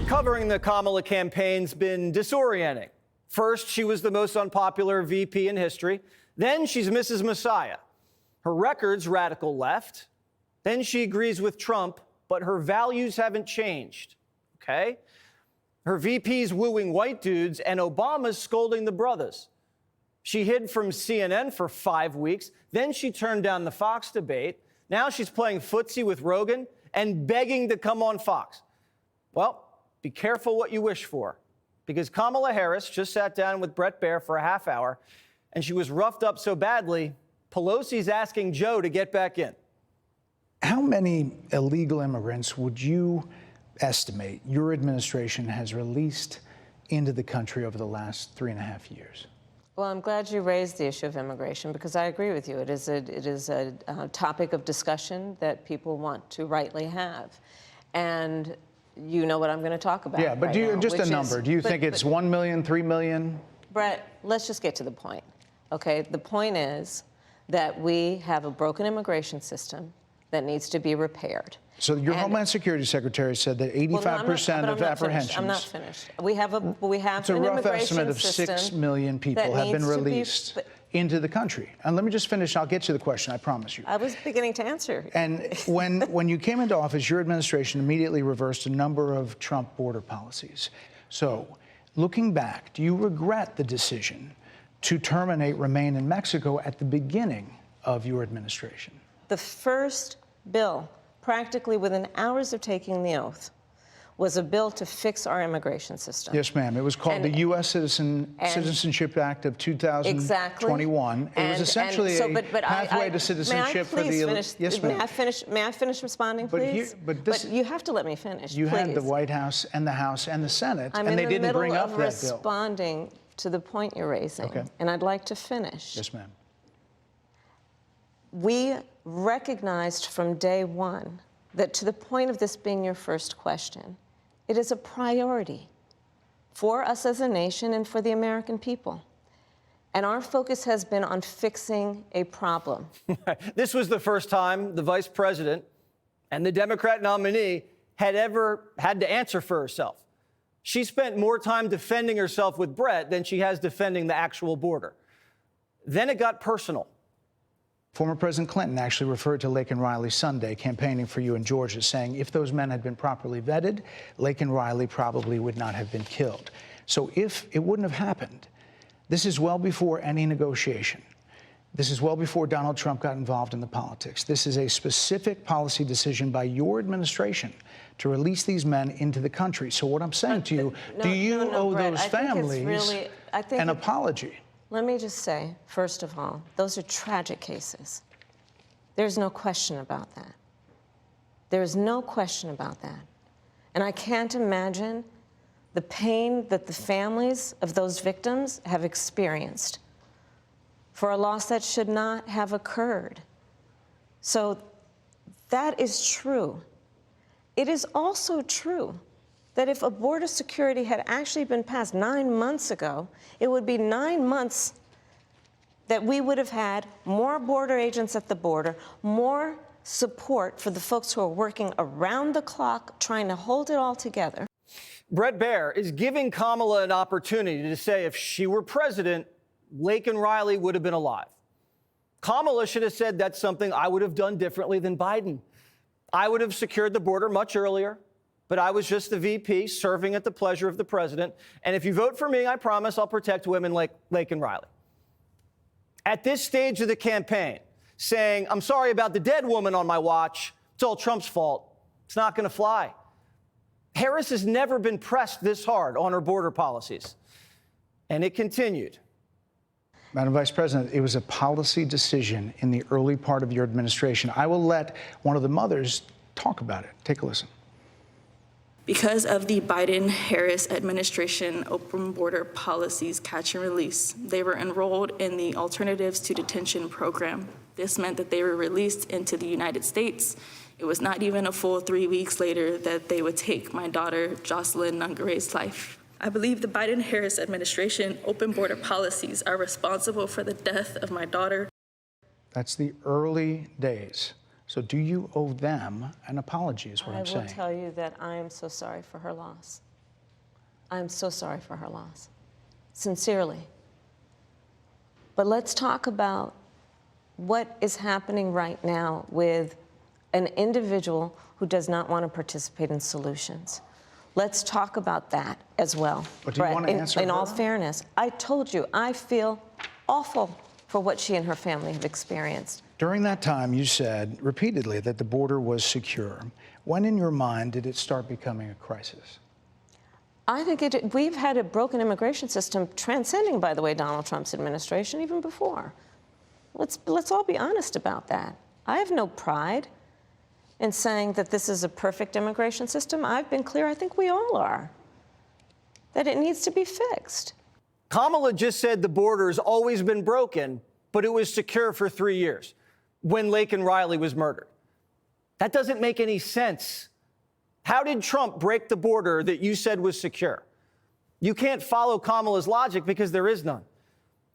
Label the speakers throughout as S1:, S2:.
S1: Covering the Kamala campaign's been disorienting. First, she was the most unpopular VP in history. Then she's Mrs. Messiah. Her record's radical left. Then she agrees with Trump, but her values haven't changed. Okay? Her VP's wooing white dudes and Obama's scolding the brothers. She hid from CNN for 5 weeks. Then she turned down the Fox debate. Now she's playing footsie with Rogan and begging to come on Fox. Well, be careful what you wish for, because Kamala Harris just sat down with Bret Baier for a half hour, and she was roughed up so badly, Pelosi's asking Joe to get back in.
S2: How many illegal immigrants would you estimate your administration has released into the country over the last 3.5 years?
S3: Well, I'm glad you raised the issue of immigration, because I agree with you. It is a topic of discussion that people want to rightly have. And you know what I'm going to talk about.
S2: Yeah, but
S3: right
S2: do you,
S3: now,
S2: just a number. Do you think it's 1 million, 3 million?
S3: Brett, let's just get to the point. Okay, the point is that we have a broken immigration system that needs to be repaired.
S2: So your Homeland Security Secretary said that 85% of apprehensions.
S3: I'm not finished. We have an
S2: it's a rough estimate of 6 million people have been released into the country. And let me just finish. I'll get to the question, I promise you.
S3: I was beginning to answer.
S2: And when you came into office, your administration immediately reversed a number of Trump border policies. So looking back, do you regret the decision to terminate Remain in Mexico at the beginning of your administration?
S3: The first bill, practically within hours of taking the oath, was a bill to fix our immigration system.
S2: Yes, ma'am. It was called the U.S. Citizenship Act of 2021.
S3: Exactly.
S2: It was essentially a pathway to citizenship for the elite. Yes, ma'am.
S3: May I finish responding, please? But you have to let me finish,
S2: You
S3: please.
S2: had the White House and the House and the Senate,
S3: and they didn't bring up that bill. I'm in the middle of responding to the point you're raising, and I'd like to finish.
S2: Yes, ma'am.
S3: We recognized from day one that, to the point of this being your first question, it is a priority for us as a nation and for the American people. And our focus has been on fixing a problem.
S1: This was the first time the vice president and the Democrat nominee had ever had to answer for herself. She spent more time defending herself with Bret than she has defending the actual border. Then it got personal.
S2: Former President Clinton actually referred to Laken Riley Sunday campaigning for you in Georgia, saying if those men had been properly vetted, Laken Riley probably would not have been killed. So if it wouldn't have happened, this is well before any negotiation. This is well before Donald Trump got involved in the politics. This is a specific policy decision by your administration to release these men into the country. So what I'm saying to you, do you owe
S3: Brett,
S2: those families an apology?
S3: Let me just say, first of all, those are tragic cases. There's no question about that. There is no question about that. And I can't imagine the pain that the families of those victims have experienced for a loss that should not have occurred. So that is true. It is also true that if a border security had actually been passed 9 months ago, it would be 9 months that we would have had more border agents at the border, more support for the folks who are working around the clock trying to hold it all together.
S1: Bret Baier is giving Kamala an opportunity to say if she were president, Laken Riley would have been alive. Kamala should have said that's something I would have done differently than Biden. I would have secured the border much earlier. But I was just the VP serving at the pleasure of the president. And if you vote for me, I promise I'll protect women like Laken Riley. At this stage of the campaign, saying, I'm sorry about the dead woman on my watch, it's all Trump's fault, it's not going to fly. Harris has never been pressed this hard on her border policies. And it continued.
S2: Madam Vice President, it was a policy decision in the early part of your administration. I will let one of the mothers talk about it. Take a listen.
S4: Because of the Biden-Harris administration open border policies catch and release, they were enrolled in the Alternatives to Detention program. This meant that they were released into the United States. It was not even a full 3 weeks later that they would take my daughter, Jocelyn Nungare's life. I believe the Biden-Harris administration open border policies are responsible for the death of my daughter.
S2: That's the early days. So do you owe them an apology is what I'm saying.
S3: I will tell you that I am so sorry for her loss. I'm so sorry for her loss, sincerely. But let's talk about what is happening right now with an individual who does not want to participate in solutions. Let's talk about that as well.
S2: But do you want to answer
S3: in
S2: her?
S3: all fairness, I told you, I feel awful for what she and her family have experienced.
S2: During that time, you said repeatedly that the border was secure. When in your mind did it start becoming a crisis?
S3: I think we've had a broken immigration system transcending, by the way, Donald Trump's administration, even before. Let's all be honest about that. I have no pride in saying that this is a perfect immigration system. I've been clear, I think we all are, that it needs to be fixed.
S1: Kamala just said the border's always been broken, but it was secure for 3 years when Laken Riley was murdered. That doesn't make any sense. How did Trump break the border that you said was secure? You can't follow Kamala's logic because there is none.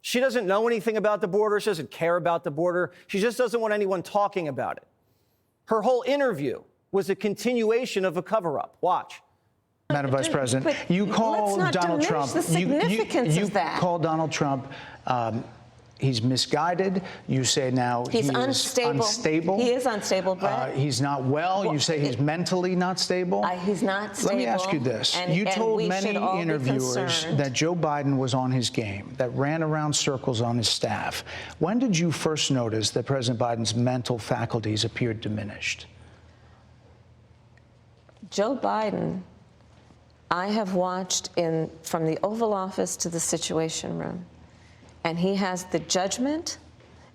S1: She doesn't know anything about the border. She doesn't care about the border. She just doesn't want anyone talking about it. Her whole interview was a continuation of a cover-up. Watch.
S2: Madam Vice President,
S3: But
S2: you call
S3: let's not
S2: Donald
S3: diminish
S2: Trump.
S3: the significance
S2: you
S3: of that.
S2: call Donald Trump. He's misguided. You say now
S3: He's
S2: he
S3: unstable.
S2: is unstable.
S3: He is unstable, Brett.
S2: He's not well. You say he's mentally not stable.
S3: He's not stable.
S2: Let me ask you this. You
S3: and
S2: told
S3: we
S2: many
S3: should all be
S2: interviewers
S3: concerned.
S2: that Joe Biden was on his game, that ran around circles on his staff. When did you first notice that President Biden's mental faculties appeared diminished?
S3: Joe Biden, I have watched from the Oval Office to the Situation Room, and he has the judgment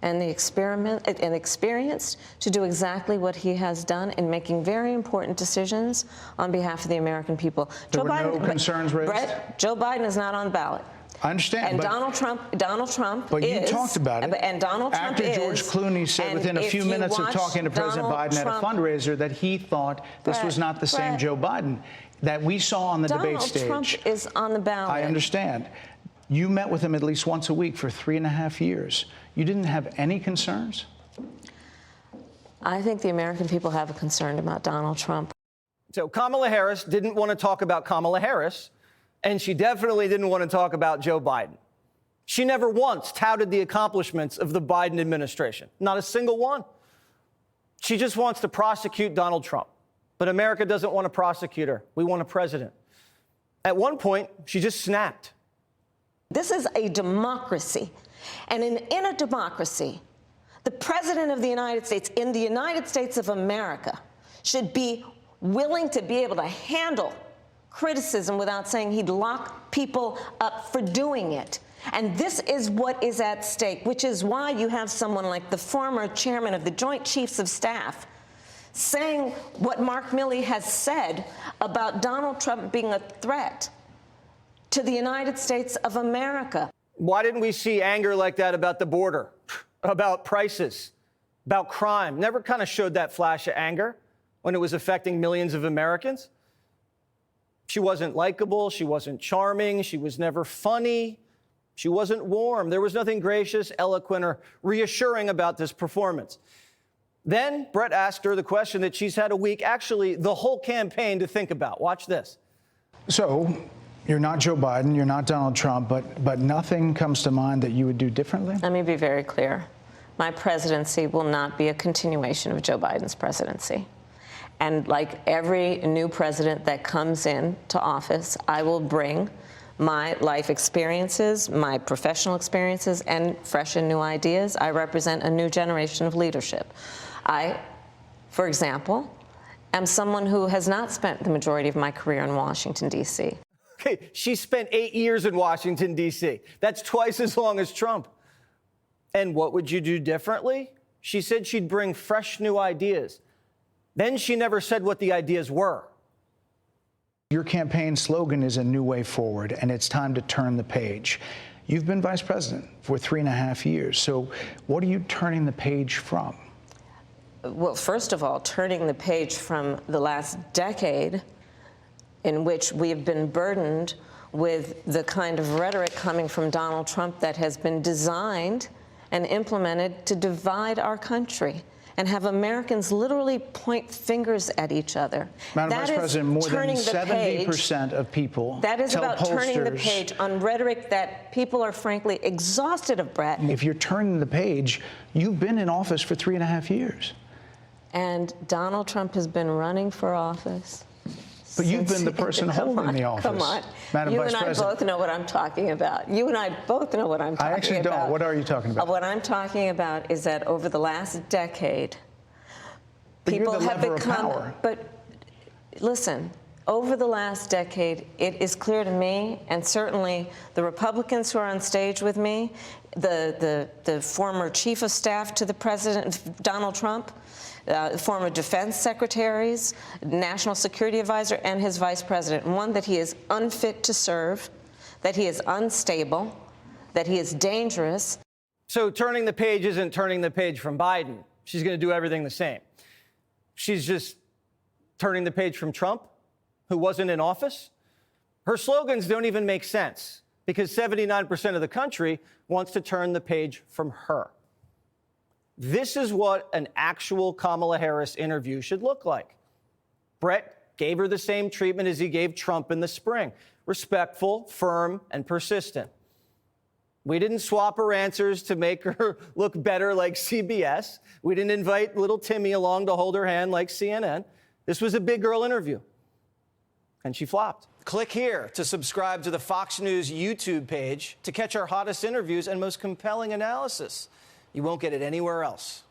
S3: and the experience to do exactly what he has done in making very important decisions on behalf of the American people.
S2: There were no concerns raised?
S3: Brett, Joe Biden is not on the ballot.
S2: I understand.
S3: And
S2: but
S3: Donald Trump
S2: But
S3: is.
S2: you talked about it.
S3: And Donald Trump
S2: After George Clooney said within a few minutes of talking to President Biden at a fundraiser that he thought this was not the same Joe Biden that we saw on the debate stage.
S3: Donald Trump is on the ballot.
S2: I understand. You met with him at least once a week for 3.5 years. You didn't have any concerns?
S3: I think the American people have a concern about Donald Trump.
S1: So Kamala Harris didn't want to talk about Kamala Harris, and she definitely didn't want to talk about Joe Biden. She never once touted the accomplishments of the Biden administration, not a single one. She just wants to prosecute Donald Trump. But America doesn't want a prosecutor. We want a president. At one point, she just snapped.
S3: This is a democracy. And in a democracy, the President of the United States, in the United States of America, should be willing to be able to handle criticism without saying he'd lock people up for doing it. And this is what is at stake, which is why you have someone like the former chairman of the Joint Chiefs of Staff saying what Mark Milley has said about Donald Trump being a threat to the United States of America.
S1: Why didn't we see anger like that about the border, about prices, about crime? Never kind of showed that flash of anger when it was affecting millions of Americans. She wasn't likable. She wasn't charming. She was never funny. She wasn't warm. There was nothing gracious, eloquent, or reassuring about this performance. Then Bret asked her the question that she's had a week, actually the whole campaign, to think about. Watch this.
S2: So you're not Joe Biden, you're not Donald Trump, but nothing comes to mind that you would do differently?
S3: Let me be very clear. My presidency will not be a continuation of Joe Biden's presidency. And like every new president that comes into office, I will bring my life experiences, my professional experiences, and fresh and new ideas. I represent a new generation of leadership. I, for example, am someone who has not spent the majority of my career in Washington, D.C.
S1: Okay, she spent 8 years in Washington, D.C. That's twice as long as Trump. And what would you do differently? She said she'd bring fresh new ideas. Then she never said what the ideas were.
S2: Your campaign slogan is a new way forward, and it's time to turn the page. You've been vice president for 3.5 years. So what are you turning the page from?
S3: Well, first of all, turning the page from the last decade in which we have been burdened with the kind of rhetoric coming from Donald Trump that has been designed and implemented to divide our country and have Americans literally point fingers at each other.
S2: Madam Vice President, more than 70% of people
S3: that is
S2: tell
S3: about
S2: pollsters,
S3: turning the page on rhetoric that people are frankly exhausted of, Bret.
S2: If you're turning the page, you've been in office for 3.5 years.
S3: And Donald Trump has been running for office.
S2: But you've been the person holding the office.
S3: Come on.
S2: Madam Vice President.
S3: You and I both know what I'm talking about. You and I both know what I'm talking about.
S2: I actually don't. What are you talking about?
S3: What I'm talking about is that over the last decade, people have become. But listen, over the last decade, it is clear to me, and certainly the Republicans who are on stage with me, the former chief of staff to the president, Donald Trump, former defense secretaries, national security advisor, and his vice president. One, that he is unfit to serve, that he is unstable, that he is dangerous.
S1: So turning the page isn't turning the page from Biden. She's going to do everything the same. She's just turning the page from Trump, who wasn't in office. Her slogans don't even make sense because 79% of the country wants to turn the page from her. This is what an actual Kamala Harris interview should look like. Bret gave her the same treatment as he gave Trump in the spring: respectful, firm, and persistent. We didn't swap her answers to make her look better like CBS. We didn't invite little Timmy along to hold her hand like CNN. This was a big girl interview, and she flopped. Click here to subscribe to the Fox News YouTube page to catch our hottest interviews and most compelling analysis. You won't get it anywhere else.